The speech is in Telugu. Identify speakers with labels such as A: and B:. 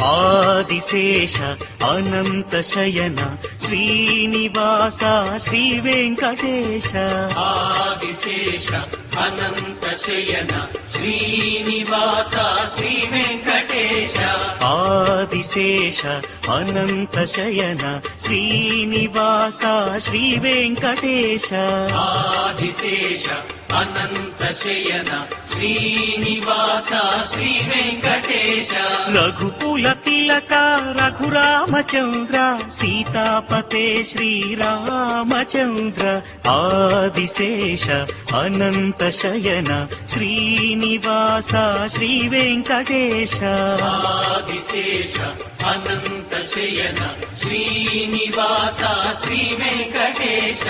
A: ఆదిశేష అనంత శయన శ్రీనివాస శ్రీ వెంకటేశ
B: ఆదిశేష అనంత శయన శ్రీనివాస శ్రీ వెంకటేశ
A: ఆదిశేష అనంత శయన శ్రీనివాస శ్రీ వెంకటేశ
B: ఆదిశేష అనంత శయన శ్రీనివాస శ్రీ వెంకటేశ
A: రఘుకుల తిలక రఘురామచంద్ర సీతాపతే శ్రీరామచంద్ర ఆదిశేష అనంత శయన శ్రీనివాస శ్రీ వెంకటేశ
B: ఆదిశేష అనంత శయన శ్రీనివాస శ్రీ వెంకటేశ